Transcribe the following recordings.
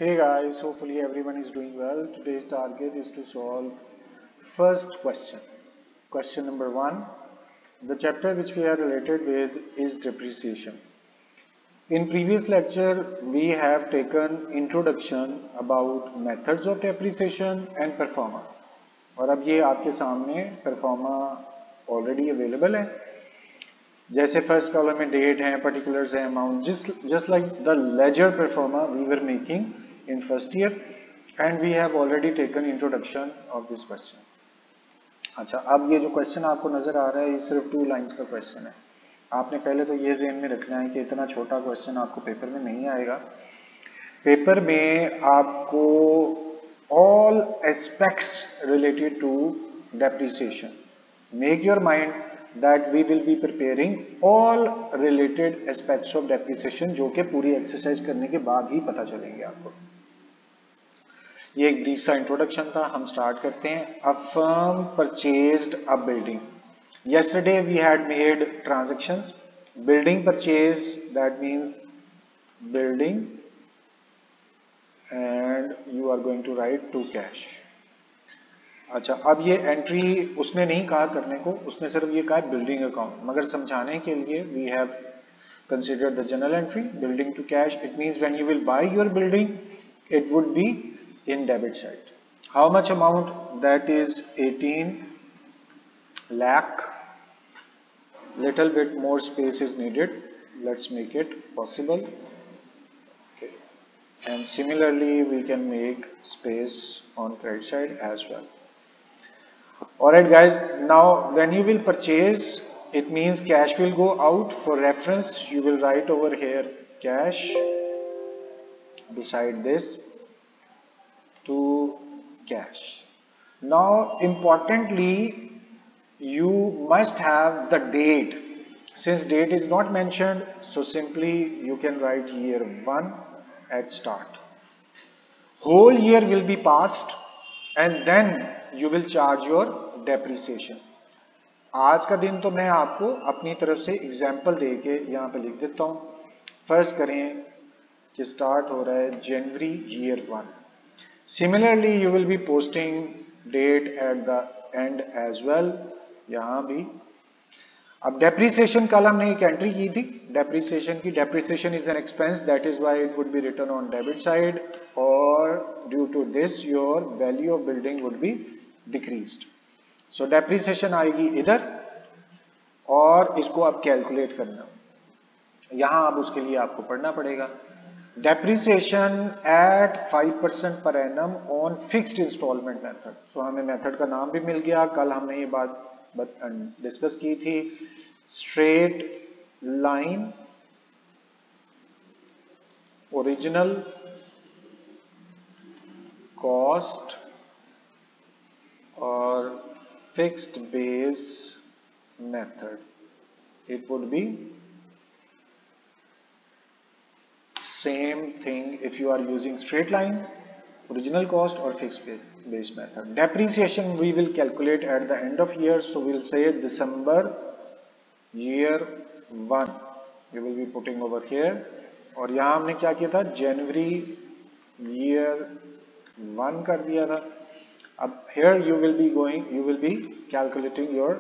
Hey guys, hopefully everyone is doing well. Today's target is to solve first question. Question number 1. The chapter which we are related with is depreciation. In previous lecture, we have taken introduction about methods of depreciation and performa. और अब ये आपके सामने performa already available है. जैसे first column में date है, particulars है, amount, just like the ledger proforma we were making in first year and we have already taken introduction of this question. अच्छा, अब ये जो क्वेश्चन आपको नजर आ रहा है ये सिर्फ 2 लाइंस का क्वेश्चन है. आपने पहले तो ये ज़हन में रखना है कि इतना छोटा क्वेश्चन आपको पेपर में नहीं आएगा. पेपर में आपको all aspects related to depreciation, make your mind that we will be preparing all related aspects of depreciation जो कि पूरी एक्सरसाइज करने के बाद ही पता चलेंगे आपको. ये एक ब्रीफ सा इंट्रोडक्शन था. हम स्टार्ट करते हैं. A firm purchased a building. Yesterday we had made transactions. Building purchase, that means building, and you are going to write to cash. अच्छा, अब ये एंट्री उसने नहीं कहा करने को, उसने सिर्फ ये कहा बिल्डिंग अकाउंट, मगर समझाने के लिए we have considered the general entry building to cash. It means when you will buy your building it would be in debit side. How much amount? That is 18 lakh. Little bit more space is needed. Let's make it possible. Okay. And similarly we can make space on credit side as well. Alright guys, now when you will purchase, it means cash will go out. For reference, you will write over here cash beside this to cash. Now importantly, you must have the date. Since date is not mentioned, so simply you can write year 1 at start. Whole year will be passed and then you will charge your depreciation. आज का दिन तो मैं आपको अपनी तरफ से example देके यहाँ पे लिख देता हूँ. फर्स्ट करें कि स्टार्ट हो रहा है जनवरी year 1. Similarly you will be posting date at the end as well. यहाँ भी अब डेप्रिसिएशन कल हमने एक एंट्री की थी डेप्रिसिएशन की. Depreciation is an expense, that is why it would be written on debit side, और due to this your value of building would be decreased. So depreciation आएगी इधर और इसको अब कैलकुलेट करना. यहां अब उसके लिए आपको पढ़ना पड़ेगा. Depreciation at 5% per annum on fixed instalment method. तो हमें मेथड का नाम भी मिल गया. कल हमने ये बात डिस्कस की थी. स्ट्रेट लाइन ओरिजिनल कॉस्ट और fixed base method. It would B same thing if you are using straight line, original cost or fixed base method. Depreciation we will calculate at the end of year, so we will say December year 1 you will be putting over here. और यहाँ हमने क्या किया था, जनवरी year 1 कर दिया था. अब here you will be calculating your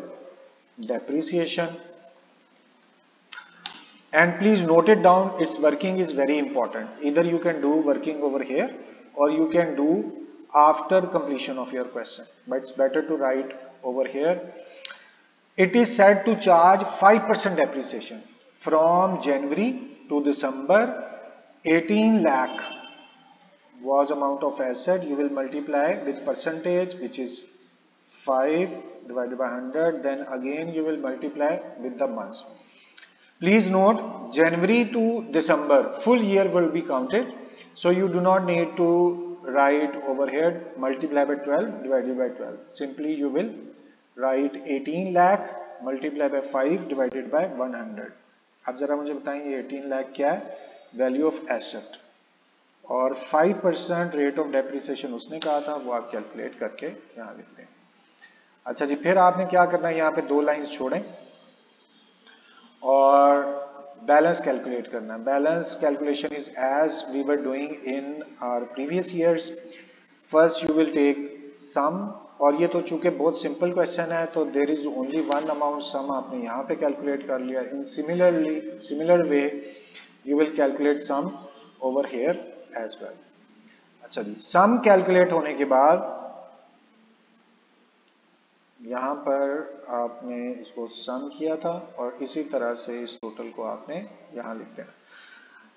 depreciation. And please note it down, its working is very important. Either you can do working over here or you can do after completion of your question, but it's better to write over here. It is said to charge 5% depreciation from January to December. 18 lakh was amount of asset. You will multiply with percentage, which is 5 divided by 100. Then again you will multiply with the months. Please note, January to December full year will be counted, so you do not need to write over here multiply by 12 divided by 12. Simply you will write 18 lakh multiply by 5 divided by 100. अब जरा मुझे बताएं ये 18 लाख क्या है? Value of asset, और 5% rate of depreciation उसने कहा था, वो आप कैलकुलेट करके यहाँ लिखते हैं. अच्छा जी, फिर आपने क्या करना है, यहाँ पे 2 लाइंस छोड़ें और बैलेंस कैलकुलेट करना है. Balance calculation is as we were doing in our previous years. First you will take sum, और ये तो चूंकि बहुत सिंपल क्वेश्चन है तो there is only one amount sum आपने यहाँ पे कैलकुलेट कर लिया. In similar way you will calculate sum over here as well. अच्छा जी, सम कैलकुलेट होने के बाद यहाँ पर आपने इसको सम किया था और इसी तरह से इस टोटल को आपने यहाँ लिख देना.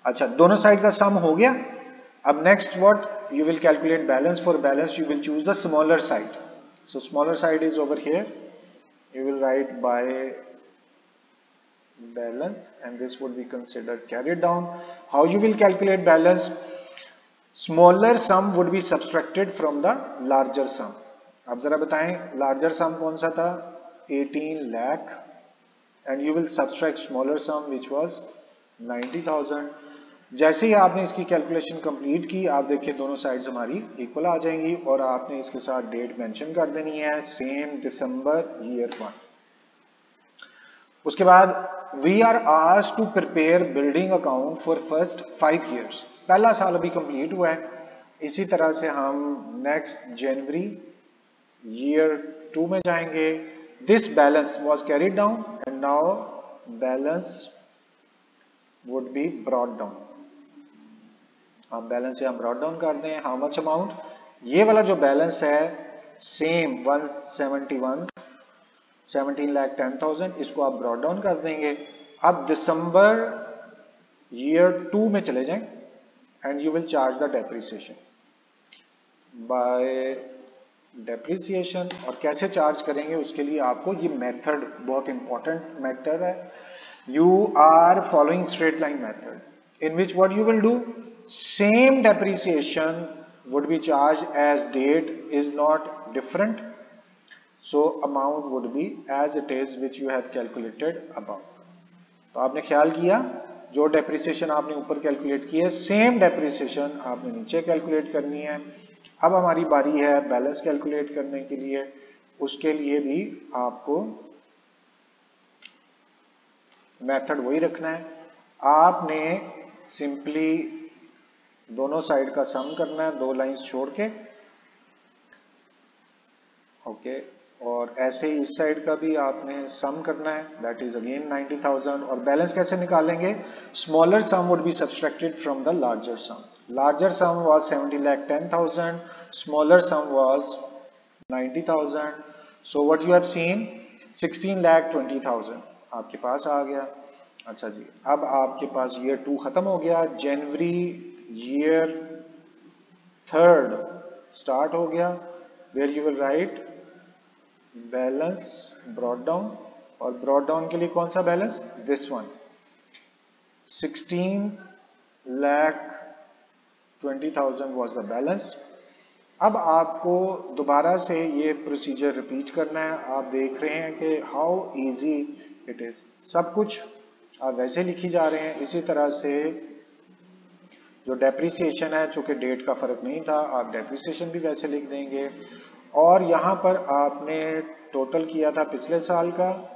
अच्छा, दोनों साइड का सम हो गया. अब next what you will calculate balance. For balance you will choose the smaller side. So smaller side is over here. You will right by balance and this would be considered carried down. How you will calculate balance? Smaller sum would be subtracted from the larger sum. आप जरा बताएं larger सम कौन सा था? 18 lakh, and you will subtract smaller sum which was 90,000. जैसे ही आपने इसकी calculation complete की, आप देखिए दोनों साइड्स हमारी इक्वल आ जाएंगी और आपने इसके साथ डेट मेंशन कर देनी है, सेम दिसंबर ईयर 1. उसके बाद we are asked to prepare building account for first 5 years. पहला साल अभी कंप्लीट हुआ है. इसी तरह से हम नेक्स्ट जनवरी ईयर 2 में जाएंगे. This balance was carried down and now balance would be brought down. हम बैलेंस यहाँ ब्रॉट डाउन कर दें. How much amount? ये वाला जो बैलेंस है सेम 17,10,000, इसको आप ब्रॉट डाउन कर देंगे. अब दिसंबर ईयर 2 में चले जाएं and you will charge the depreciation bye depreciation. और कैसे चार्ज करेंगे उसके लिए आपको ये मेथड बहुत इंपॉर्टेंट मेथड है. You are following straight line method in which what you will do, same depreciation would be charged as date is not different, so amount would be as it is which you have calculated above. तो आपने ख्याल किया जो depreciation आपने ऊपर calculate की है same depreciation आपने नीचे कैलकुलेट करनी है. अब हमारी बारी है बैलेंस कैलकुलेट करने के लिए. उसके लिए भी आपको मेथड वही रखना है. आपने सिंपली दोनों साइड का सम करना है, 2 लाइंस छोड़ के. ओके, और ऐसे ही इस साइड का भी आपने सम करना है, दैट इज अगेन 90,000. और बैलेंस कैसे निकालेंगे? Smaller sum would be subtracted from the larger sum. Larger sum was 70,10,000, smaller sum was 90,000. So what you have seen 16,20,000 आपके पास आ गया. अच्छा जी, अब आपके पास ईयर 2 खत्म हो गया. जनवरी ईयर 3rd स्टार्ट हो गया, where you will write balance brought down. और ब्रॉट डाउन के लिए कौन सा balance? This one, 16,20,000 was the balance. अब आपको दोबारा से ये प्रोसीजर रिपीट करना है. आप देख रहे हैं कि हाउ इजी इट इज. सब कुछ आप वैसे लिखी जा रहे हैं. इसी तरह से जो डेप्रिसिएशन है, चूंकि डेट का फर्क नहीं था, आप डेप्रिसिएशन भी वैसे लिख देंगे. और यहाँ पर आपने टोटल किया था पिछले साल का,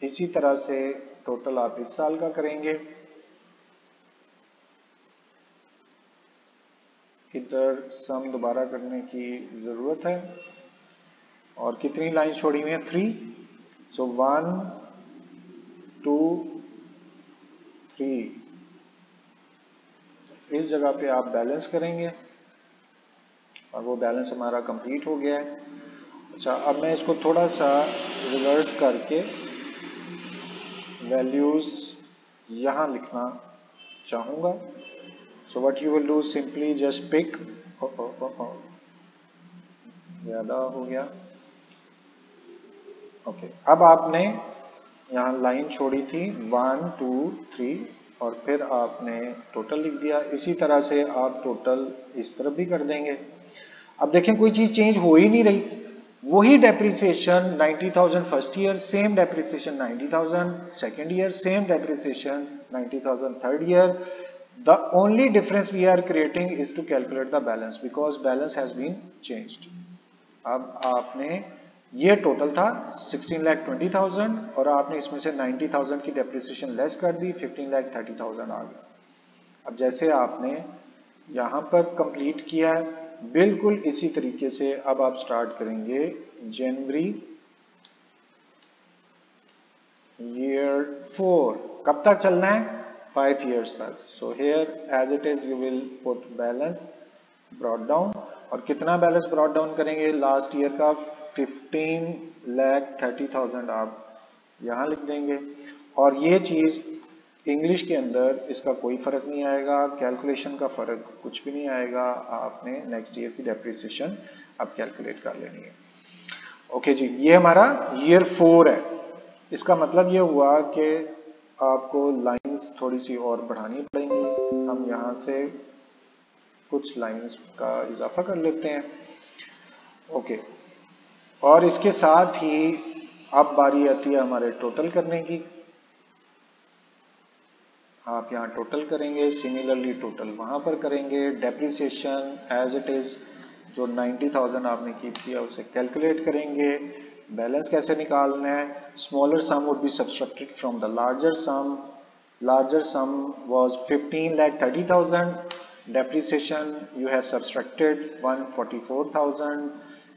इसी तरह से टोटल आप इस साल का करेंगे. इधर सम दोबारा करने की जरूरत है. और कितनी लाइन छोड़ी हुई है? 3. सो 1 2 3. इस जगह पे आप बैलेंस करेंगे और वो बैलेंस हमारा कंप्लीट हो गया है. अच्छा, अब मैं इसको थोड़ा सा रिवर्स करके वैल्यूज यहाँ लिखना चाहूँगा. So what you will do, simply just pick. ज़्यादा हो गया. ओके, अब आपने यहाँ लाइन छोड़ी थी 1 2 3 और फिर आपने टोटल लिख दिया. इसी तरह से आप टोटल इस तरफ भी कर देंगे. अब देखें कोई चीज चेंज हो ही नहीं रही. वही depreciation 90,000 first year, same depreciation 90,000 second year, same depreciation 90,000 third year. The only difference we are creating is to calculate the balance because balance has been changed. अब आपने ये टोटल था 16,20,000 और आपने इसमें से 90,000 की डेप्रिसिएशन लेस कर दी, 15,30,000 आ गया। अब जैसे आपने यहाँ पर कंप्लीट किया है, बिल्कुल इसी तरीके से अब आप स्टार्ट करेंगे जनवरी ईयर 4। कब तक चलना है? 5 years तक। So here as it is you will put balance brought down, और कितना बैलेंस ब्रॉट डाउन करेंगे लास्ट ईयर का? 15,30,000 आप यहाँ लिख देंगे। और ये चीज इंग्लिश के अंदर इसका कोई फर्क नहीं आएगा, कैलकुलेशन का फर्क कुछ भी नहीं आएगा, आपने नेक्स्ट ईयर की डेप्रिसिएशन अब कैलकुलेट कर लेनी है। ओके जी, ये हमारा ईयर 4 है। इसका मतलब ये हुआ कि आपको लाइंस थोड़ी सी और बढ़ानी पड़ेंगी। हम यहाँ से कुछ लाइंस का इजाफा कर लेते हैं। ओके, और इसके साथ ही अब बारी आती है हमारे टोटल करने की। आप यहाँ टोटल करेंगे, सिमिलरली टोटल वहां पर करेंगे। डेप्रिसिएशन एज इट इज जो 90,000 आपने कीप किया उसे कैलकुलेट करेंगे। बैलेंस कैसे निकालना है? Smaller sum would be subtracted from the larger sum. Larger sum was 15,30,000। Depreciation you have subtracted 144,000.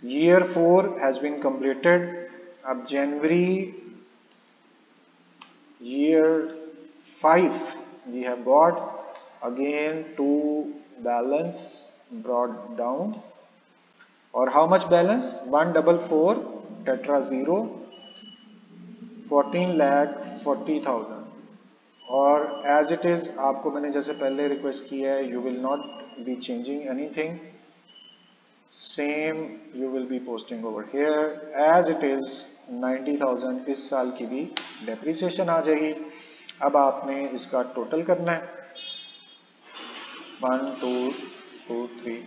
Year 4 has been completed. अब जनवरी year 5 we have got again to balance brought down, और how much balance? 144 tetra 0 14,40,000। और as it is आपको मैंने जैसे पहले request किया है, you will not be changing anything, same you will be posting over here as it is. 90,000 इस साल की भी डेप्रिसिएशन आ जाएगी। अब आपने इसका टोटल करना है 1 2 2 3,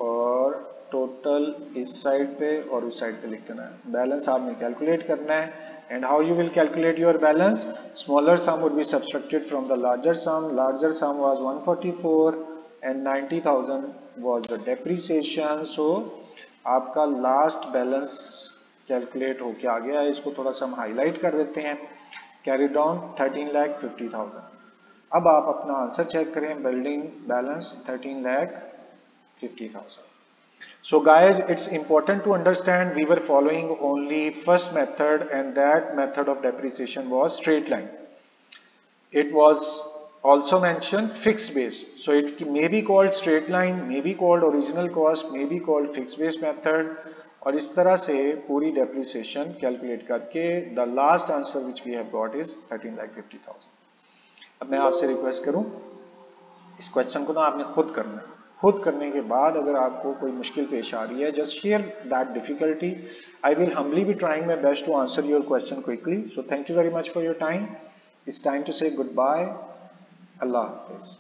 और टोटल इस साइड पे और उस साइड पे लिख देना है। बैलेंस आपने कैलकुलेट करना है। And how you will calculate your balance? Smaller sum would be subtracted from the larger sum. Larger sum was 144 and 90,000 was the depreciation. So आपका लास्ट बैलेंस कैलकुलेट होके आ गया है। इसको थोड़ा सा हम हाईलाइट कर देते हैं। Carried on 13,50,000। अब आप अपना आंसर चेक करें। Building balance 13,50,000। So guys, it's important to understand we were following only first method, and that method of depreciation was straight line. It was also mentioned fixed base. So it may be called straight line, may be called original cost, may be called fixed base method. और इस तरह से पूरी depreciation calculate करके the last answer which we have got is 13,50,000. अब मैं आपसे request करूं, इस क्वेश्चन को ना आपने खुद करना है। खुद करने के बाद अगर आपको कोई मुश्किल पेश आ रही है, just share that difficulty. I will humbly be trying my best to answer your question quickly. So thank you very much for your time. It's time to say good bye. अल्लाह हाफिज।